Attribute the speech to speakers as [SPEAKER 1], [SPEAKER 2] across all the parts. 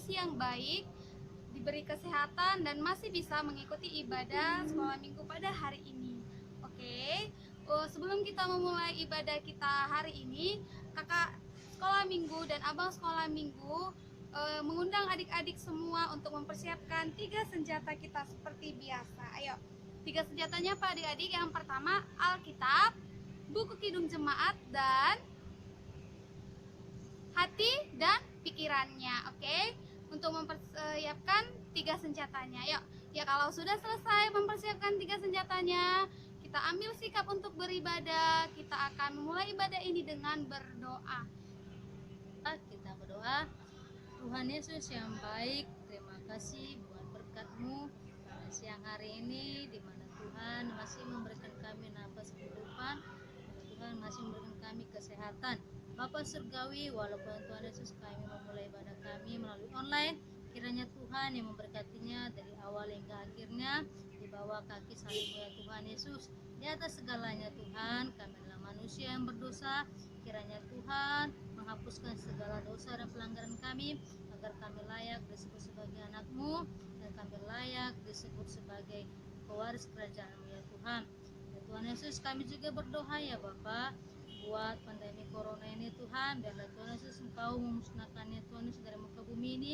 [SPEAKER 1] kondisi yang baik, diberi kesehatan, dan masih bisa mengikuti ibadah sekolah minggu pada hari ini. Oke, sebelum kita memulai ibadah kita hari ini, kakak sekolah minggu dan abang sekolah minggu mengundang adik-adik semua untuk mempersiapkan 3 senjata kita seperti biasa. Ayo, 3 senjatanya apa adik-adik? Yang pertama Alkitab, buku kidung jemaat, dan hati dan pikirannya. Oke, untuk mempersiapkan 3 senjatanya. Yuk, ya kalau sudah selesai mempersiapkan 3 senjatanya, kita ambil sikap untuk beribadah. Kita akan memulai ibadah ini dengan berdoa.
[SPEAKER 2] Kita berdoa. Tuhan Yesus yang baik, terima kasih buat berkat-Mu pada siang hari ini, di mana Tuhan masih memberikan kami nafas kehidupan, Tuhan masih memberikan kami kesehatan. Bapa Surgawi, walaupun Tuhan Yesus kami memulai ibadah kami melalui online, kiranya Tuhan yang memberkatinya dari awal hingga akhirnya, di bawah kaki salib ya Tuhan Yesus. Di atas segalanya Tuhan, kami adalah manusia yang berdosa, kiranya Tuhan menghapuskan segala dosa dan pelanggaran kami, agar kami layak disebut sebagai anak-Mu, dan kami layak disebut sebagai pewaris kerajaan-Mu ya Tuhan. Ya Tuhan Yesus, kami juga berdoa ya Bapa, buat pandemi corona ini Tuhan, biarlah Tuhan Yesus Engkau memusnahkannya Tuhan Yesus dari muka bumi ini,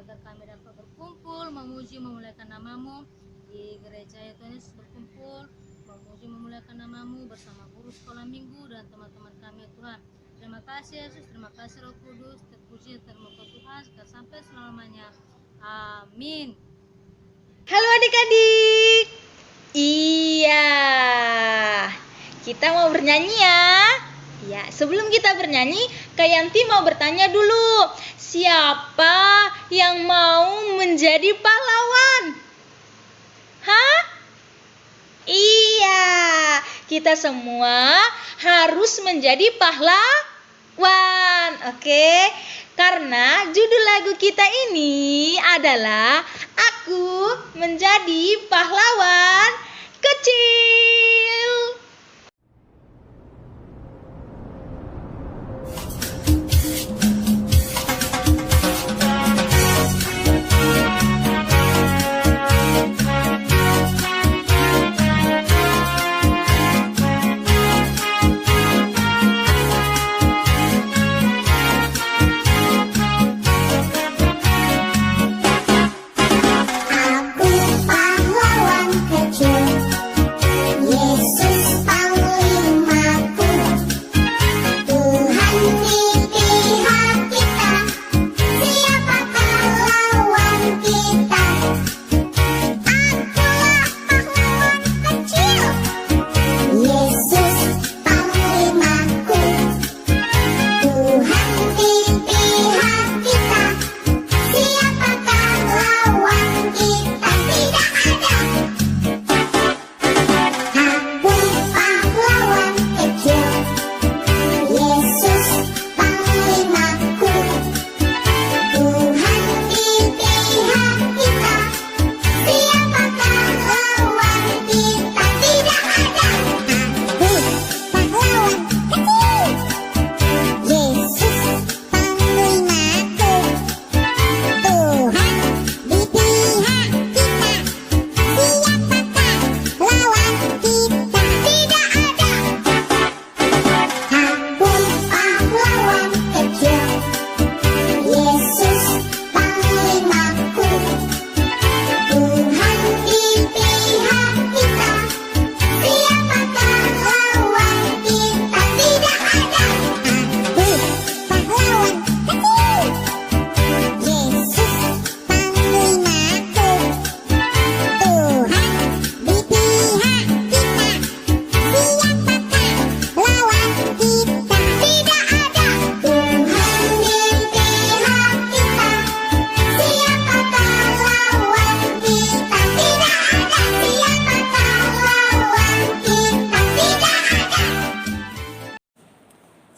[SPEAKER 2] agar kami dapat berkumpul memuji memuliakan nama-Mu di gereja ya Tuhan Yesus, berkumpul memuji memuliakan nama-Mu bersama guru sekolah minggu dan teman-teman kami Tuhan. Terima kasih Yesus, terima kasih Roh Kudus, terpuji termuka Tuhan sampai selamanya. Amin.
[SPEAKER 3] Halo adik-adik. Iya, kita mau bernyanyi ya. Ya, sebelum kita bernyanyi, Kak Yanti mau bertanya dulu. Siapa yang mau menjadi pahlawan? Hah? Iya, kita semua harus menjadi pahlawan. Oke? Karena judul lagu kita ini adalah Aku Menjadi Pahlawan Kecil.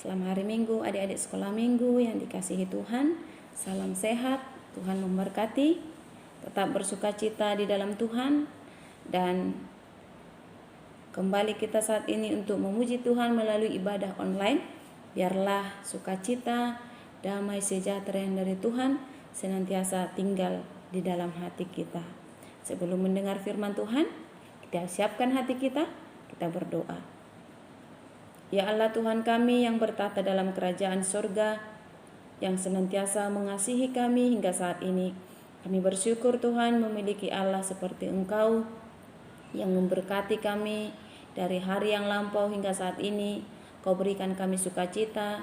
[SPEAKER 4] Selamat hari Minggu adik-adik sekolah minggu yang dikasihi Tuhan. Salam sehat, Tuhan memberkati. Tetap bersukacita di dalam Tuhan. Dan kembali kita saat ini untuk memuji Tuhan melalui ibadah online. Biarlah sukacita, damai sejahtera yang dari Tuhan senantiasa tinggal di dalam hati kita. Sebelum mendengar firman Tuhan, kita siapkan hati kita berdoa. Ya Allah Tuhan kami yang bertata dalam kerajaan surga, yang senantiasa mengasihi kami hingga saat ini, kami bersyukur Tuhan memiliki Allah seperti Engkau yang memberkati kami dari hari yang lampau hingga saat ini. Kau berikan kami sukacita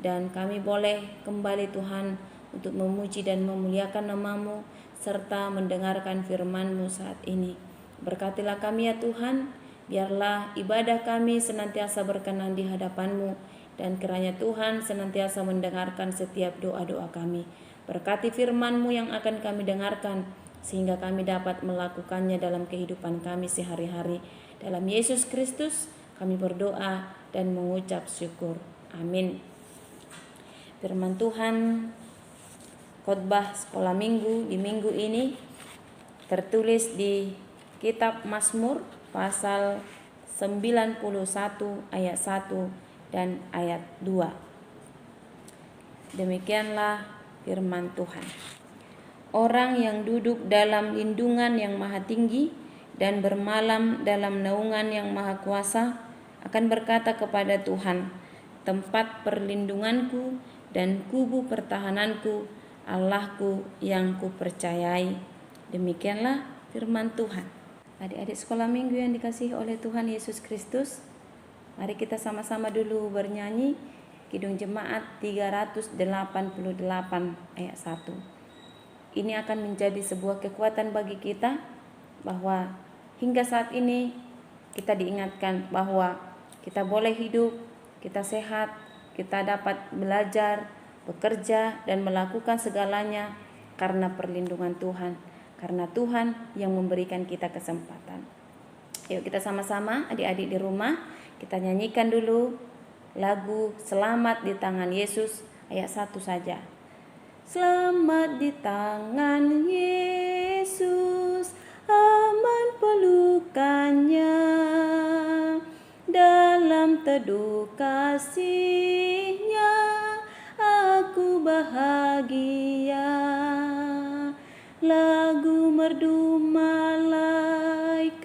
[SPEAKER 4] dan kami boleh kembali Tuhan untuk memuji dan memuliakan nama-Mu serta mendengarkan firman-Mu saat ini. Berkatilah kami ya Tuhan, biarlah ibadah kami senantiasa berkenan di hadapan-Mu dan kiranya Tuhan senantiasa mendengarkan setiap doa-doa kami. Berkati firman-Mu yang akan kami dengarkan sehingga kami dapat melakukannya dalam kehidupan kami sehari-hari. Dalam Yesus Kristus kami berdoa dan mengucap syukur. Amin. Firman Tuhan khotbah sekolah minggu di minggu ini tertulis di kitab Mazmur pasal 91 ayat 1 dan ayat 2. Demikianlah firman Tuhan. Orang yang duduk dalam lindungan yang maha tinggi dan bermalam dalam naungan yang maha kuasa akan berkata kepada Tuhan, tempat perlindunganku dan kubu pertahananku, Allahku yang kupercayai. Demikianlah firman Tuhan. Adik-adik sekolah minggu yang dikasihi oleh Tuhan Yesus Kristus, mari kita sama-sama dulu bernyanyi Kidung Jemaat 388 ayat 1. Ini akan menjadi sebuah kekuatan bagi kita bahwa hingga saat ini kita diingatkan bahwa kita boleh hidup, kita sehat, kita dapat belajar, bekerja dan melakukan segalanya karena perlindungan Tuhan, karena Tuhan yang memberikan kita kesempatan. Yuk kita sama-sama adik-adik di rumah kita nyanyikan dulu lagu Selamat di Tangan Yesus ayat 1 saja. Selamat di tangan Yesus, aman pelukannya, dalam teduh kasih-Nya aku bahagia. Lagu merdu malaikat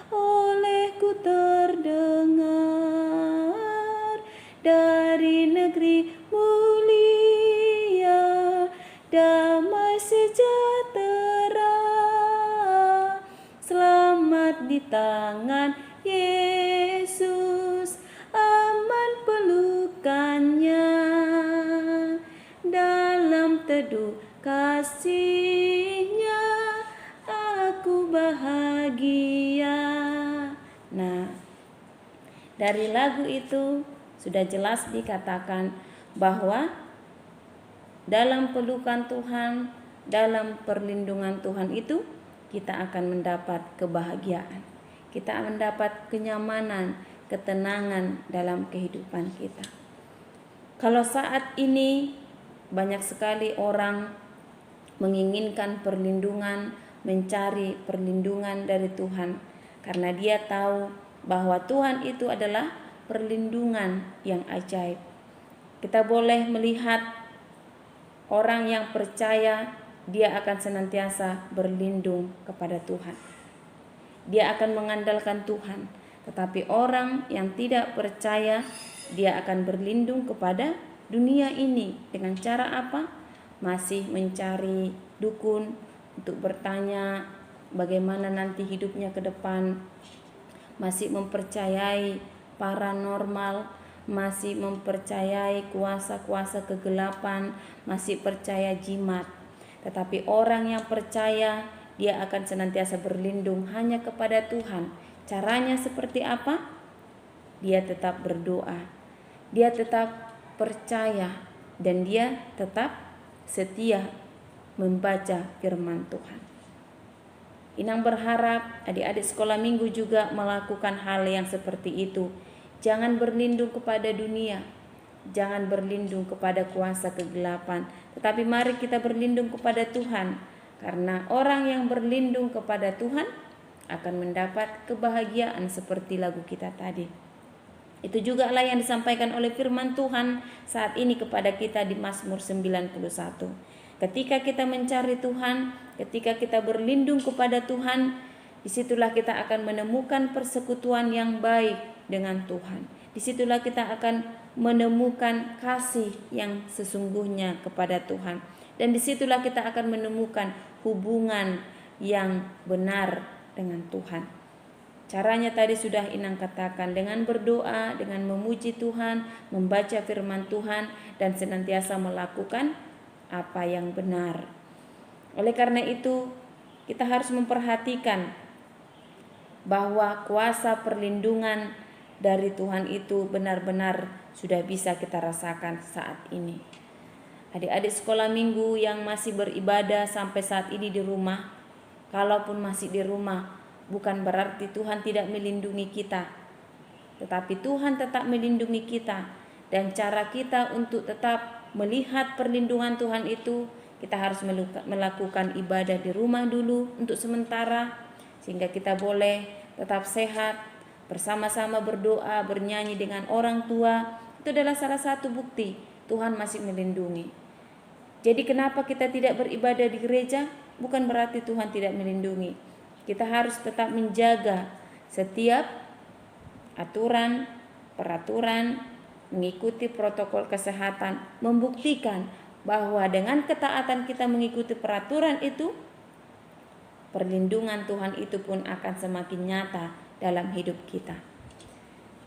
[SPEAKER 4] olehku terdengar, dari negeri mulia damai sejahtera. Selamat di tangan Yesus, aman pelukannya, dalam teduh kasih-Nya aku bahagia. Nah, dari lagu itu sudah jelas dikatakan bahwa dalam pelukan Tuhan, dalam perlindungan Tuhan itu kita akan mendapat kebahagiaan. Kita mendapat kenyamanan, ketenangan dalam kehidupan kita. Kalau saat ini banyak sekali orang menginginkan perlindungan, mencari perlindungan dari Tuhan karena dia tahu bahwa Tuhan itu adalah perlindungan yang ajaib. Kita boleh melihat orang yang percaya, dia akan senantiasa berlindung kepada Tuhan. Dia akan mengandalkan Tuhan. Tetapi orang yang tidak percaya, dia akan berlindung kepada dunia ini. Dengan cara apa? Masih mencari dukun untuk bertanya bagaimana nanti hidupnya ke depan. Masih mempercayai paranormal, masih mempercayai kuasa-kuasa kegelapan, masih percaya jimat. Tetapi orang yang percaya, dia akan senantiasa berlindung hanya kepada Tuhan. Caranya seperti apa? Dia tetap berdoa, dia tetap percaya, dan dia tetap setia membaca firman Tuhan. Inang berharap adik-adik sekolah minggu juga melakukan hal yang seperti itu. Jangan berlindung kepada dunia, jangan berlindung kepada kuasa kegelapan, tetapi mari kita berlindung kepada Tuhan. Karena orang yang berlindung kepada Tuhan akan mendapat kebahagiaan seperti lagu kita tadi. Itu juga lah yang disampaikan oleh firman Tuhan saat ini kepada kita di Mazmur 91. Ketika kita mencari Tuhan, ketika kita berlindung kepada Tuhan, disitulah kita akan menemukan persekutuan yang baik dengan Tuhan. Disitulah kita akan menemukan kasih yang sesungguhnya kepada Tuhan. Dan disitulah kita akan menemukan hubungan yang benar dengan Tuhan. Caranya tadi sudah Inang katakan, dengan berdoa, dengan memuji Tuhan, membaca firman Tuhan, dan senantiasa melakukan apa yang benar. Oleh karena itu, kita harus memperhatikan bahwa kuasa perlindungan dari Tuhan itu benar-benar sudah bisa kita rasakan saat ini. Adik-adik sekolah minggu yang masih beribadah sampai saat ini di rumah, kalaupun masih di rumah, bukan berarti Tuhan tidak melindungi kita, tetapi Tuhan tetap melindungi kita. Dan cara kita untuk tetap melihat perlindungan Tuhan itu, kita harus melakukan ibadah di rumah dulu untuk sementara, sehingga kita boleh tetap sehat, bersama-sama berdoa, bernyanyi dengan orang tua. Itu adalah salah satu bukti Tuhan masih melindungi. Jadi kenapa kita tidak beribadah di gereja? Bukan berarti Tuhan tidak melindungi. Kita harus tetap menjaga setiap aturan, peraturan, mengikuti protokol kesehatan, membuktikan bahwa dengan ketaatan kita mengikuti peraturan itu, perlindungan Tuhan itu pun akan semakin nyata dalam hidup kita.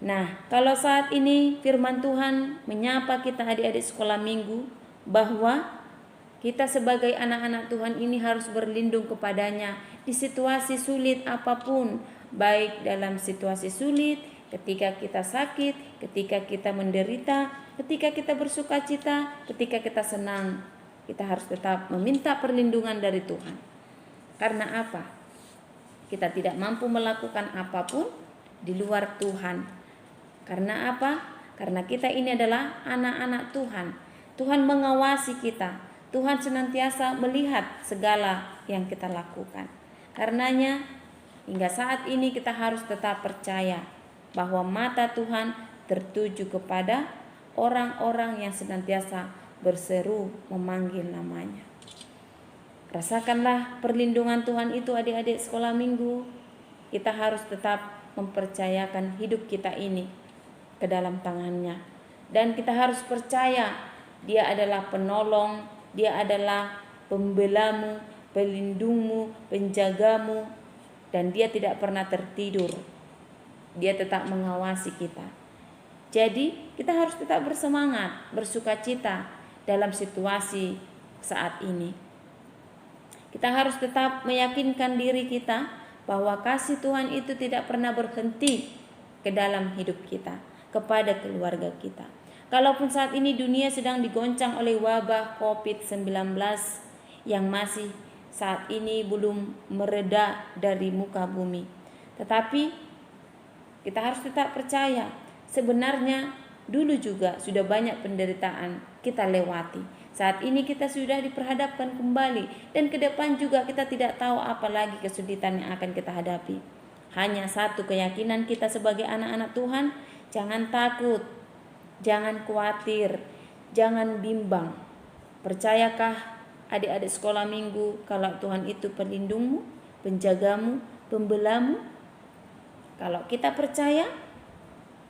[SPEAKER 4] Nah, kalau saat ini firman Tuhan menyapa kita adik-adik sekolah minggu, bahwa kita sebagai anak-anak Tuhan ini harus berlindung kepadanya di situasi sulit apapun, baik dalam situasi sulit, ketika kita sakit, ketika kita menderita, ketika kita bersuka cita, ketika kita senang. Kita harus tetap meminta perlindungan dari Tuhan. Karena apa? Kita tidak mampu melakukan apapun di luar Tuhan. Karena apa? Karena kita ini adalah anak-anak Tuhan. Tuhan mengawasi kita. Tuhan senantiasa melihat segala yang kita lakukan. Karenanya hingga saat ini kita harus tetap percaya bahwa mata Tuhan tertuju kepada orang-orang yang senantiasa berseru memanggil namanya. Rasakanlah perlindungan Tuhan itu adik-adik sekolah minggu. Kita harus tetap mempercayakan hidup kita ini ke dalam tangannya. Dan kita harus percaya Dia adalah penolong, Dia adalah pembelamu, pelindungmu, penjagamu. Dan Dia tidak pernah tertidur. Dia tetap mengawasi kita. Jadi kita harus tetap bersemangat, bersukacita dalam situasi saat ini. Kita harus tetap meyakinkan diri kita bahwa kasih Tuhan itu tidak pernah berhenti ke dalam hidup kita, kepada keluarga kita. Kalaupun saat ini dunia sedang digoncang oleh wabah COVID-19 yang masih saat ini belum mereda dari muka bumi. Tetapi kita harus tetap percaya, sebenarnya dulu juga sudah banyak penderitaan kita lewati. Saat ini kita sudah diperhadapkan kembali, dan ke depan juga kita tidak tahu apa lagi kesulitan yang akan kita hadapi. Hanya satu keyakinan kita sebagai anak-anak Tuhan, jangan takut, jangan khawatir, jangan bimbang. Percayakah adik-adik sekolah minggu kalau Tuhan itu pelindungmu, penjagamu, pembelamu? Kalau kita percaya,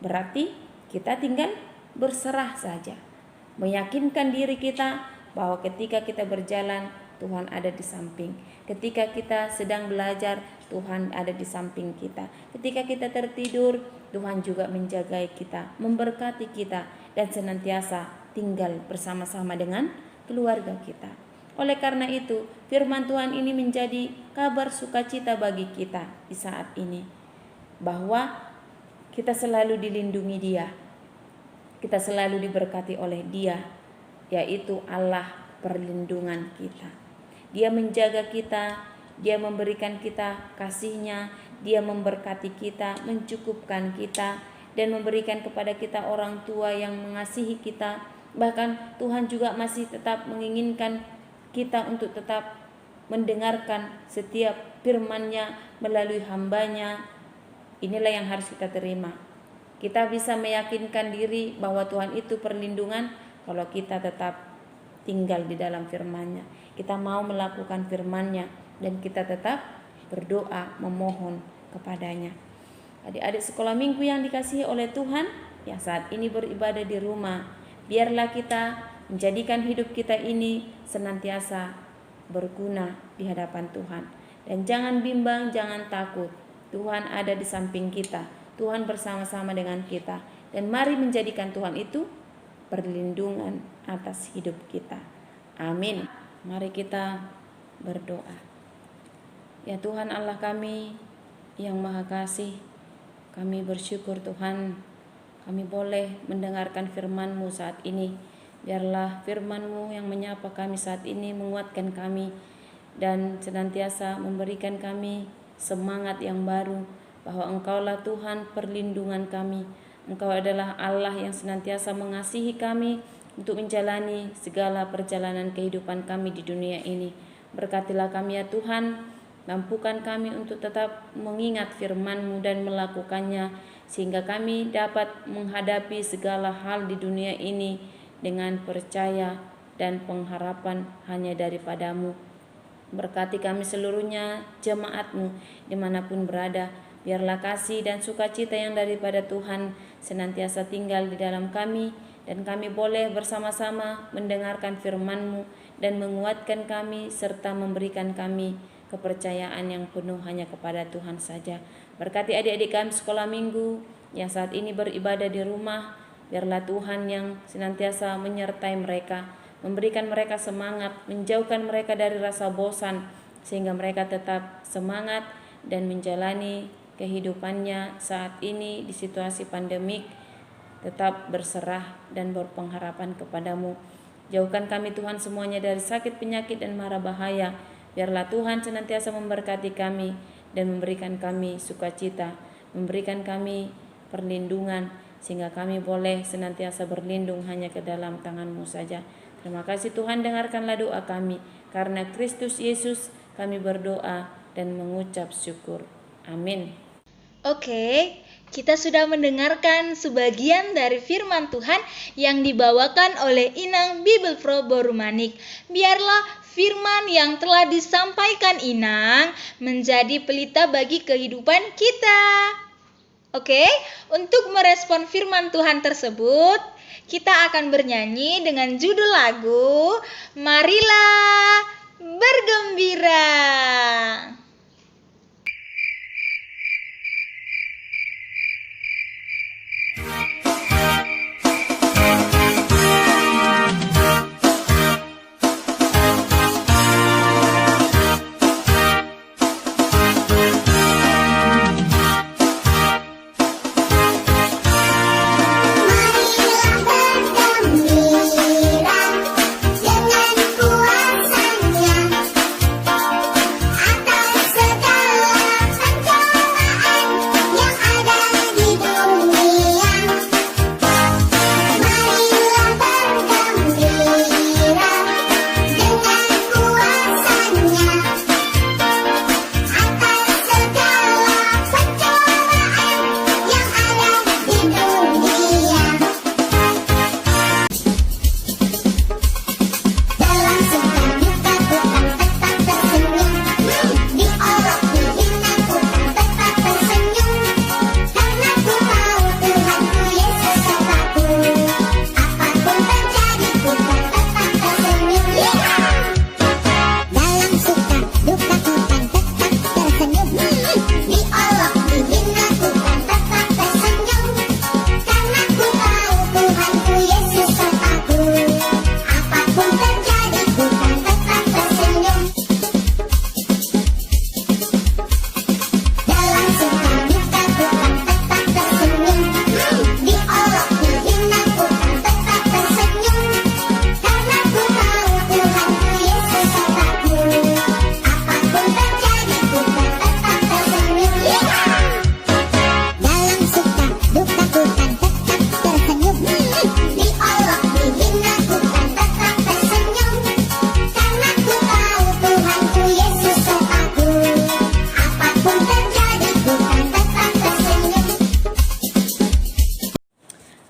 [SPEAKER 4] berarti kita tinggal berserah saja. Meyakinkan diri kita bahwa ketika kita berjalan, Tuhan ada di samping. Ketika kita sedang belajar, Tuhan ada di samping kita. Ketika kita tertidur, Tuhan juga menjagai kita, memberkati kita, dan senantiasa tinggal bersama-sama dengan keluarga kita. Oleh karena itu, firman Tuhan ini menjadi kabar sukacita bagi kita di saat ini, bahwa kita selalu dilindungi Dia. Kita selalu diberkati oleh Dia, yaitu Allah perlindungan kita. Dia menjaga kita, Dia memberikan kita kasih-Nya, Dia memberkati kita, mencukupkan kita, dan memberikan kepada kita orang tua yang mengasihi kita. Bahkan Tuhan juga masih tetap menginginkan kita untuk tetap mendengarkan setiap firman-Nya melalui hamba-Nya. Inilah yang harus kita terima. Kita bisa meyakinkan diri bahwa Tuhan itu perlindungan kalau kita tetap tinggal di dalam firman-Nya. Kita mau melakukan firman-Nya dan kita tetap berdoa memohon kepadanya. Adik-adik sekolah minggu yang dikasihi oleh Tuhan yang saat ini beribadah di rumah, biarlah kita menjadikan hidup kita ini senantiasa berguna di hadapan Tuhan. Dan jangan bimbang, jangan takut. Tuhan ada di samping kita. Tuhan bersama-sama dengan kita. Dan mari menjadikan Tuhan itu perlindungan atas hidup kita. Amin. Mari kita berdoa. Ya Tuhan Allah kami yang Maha Kasih, kami bersyukur Tuhan, kami boleh mendengarkan firman-Mu saat ini. Biarlah firman-Mu yang menyapa kami saat ini menguatkan kami dan senantiasa memberikan kami semangat yang baru bahwa Engkaulah Tuhan perlindungan kami. Engkau adalah Allah yang senantiasa mengasihi kami untuk menjalani segala perjalanan kehidupan kami di dunia ini. Berkatilah kami ya Tuhan, mampukan kami untuk tetap mengingat firman-Mu dan melakukannya, sehingga kami dapat menghadapi segala hal di dunia ini dengan percaya dan pengharapan hanya daripada-Mu. Berkati kami seluruhnya, jemaat-Mu dimanapun berada. Biarlah kasih dan sukacita yang daripada Tuhan senantiasa tinggal di dalam kami, dan kami boleh bersama-sama mendengarkan firman-Mu dan menguatkan kami serta memberikan kami kepercayaan yang penuh hanya kepada Tuhan saja. Berkati adik-adik kami sekolah minggu yang saat ini beribadah di rumah. Biarlah Tuhan yang senantiasa menyertai mereka, memberikan mereka semangat, menjauhkan mereka dari rasa bosan, sehingga mereka tetap semangat dan menjalani kehidupannya saat ini di situasi pandemik, tetap berserah dan berpengharapan kepada-Mu. Jauhkan kami Tuhan semuanya dari sakit, penyakit, dan mara bahaya. Biarlah Tuhan senantiasa memberkati kami dan memberikan kami sukacita, memberikan kami perlindungan, sehingga kami boleh senantiasa berlindung hanya ke dalam tangan-Mu saja. Terima kasih Tuhan, dengarkanlah doa kami. Karena Kristus Yesus kami berdoa dan mengucap syukur. Amin.
[SPEAKER 3] Oke, kita sudah mendengarkan sebagian dari firman Tuhan yang dibawakan oleh Inang Bible Pro Borumanik. Biarlah firman yang telah disampaikan Inang menjadi pelita bagi kehidupan kita. Oke, untuk merespon firman Tuhan tersebut, kita akan bernyanyi dengan judul lagu Marilah Bergembira.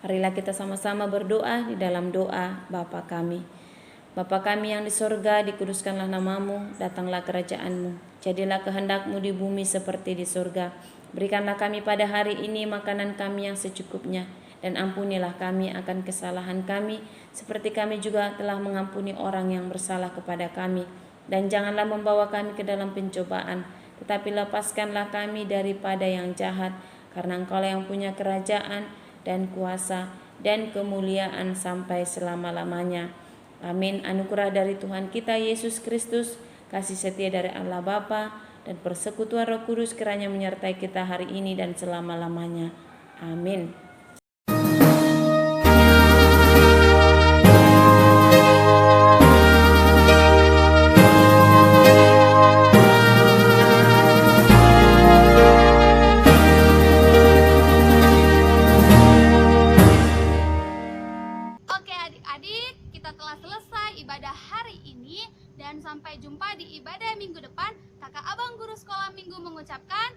[SPEAKER 4] Marilah kita sama-sama berdoa di dalam doa Bapa kami. Bapa kami yang di sorga, dikuduskanlah namamu, datanglah kerajaanmu. Jadilah kehendakmu di bumi seperti di sorga. Berikanlah kami pada hari ini makanan kami yang secukupnya, dan ampunilah kami akan kesalahan kami, seperti kami juga telah mengampuni orang yang bersalah kepada kami. Dan janganlah membawa kami ke dalam pencobaan, tetapi lepaskanlah kami daripada yang jahat, karena Engkaulah yang punya kerajaan dan kuasa dan kemuliaan sampai selama-lamanya. Amin. Anugerah dari Tuhan kita Yesus Kristus, kasih setia dari Allah Bapa, dan persekutuan Roh Kudus kiranya menyertai kita hari ini dan selama-lamanya. Amin.
[SPEAKER 1] Oke adik-adik, kita telah selesai ibadah hari ini dan sampai jumpa di ibadah minggu depan. Kakak Abang Guru Sekolah Minggu mengucapkan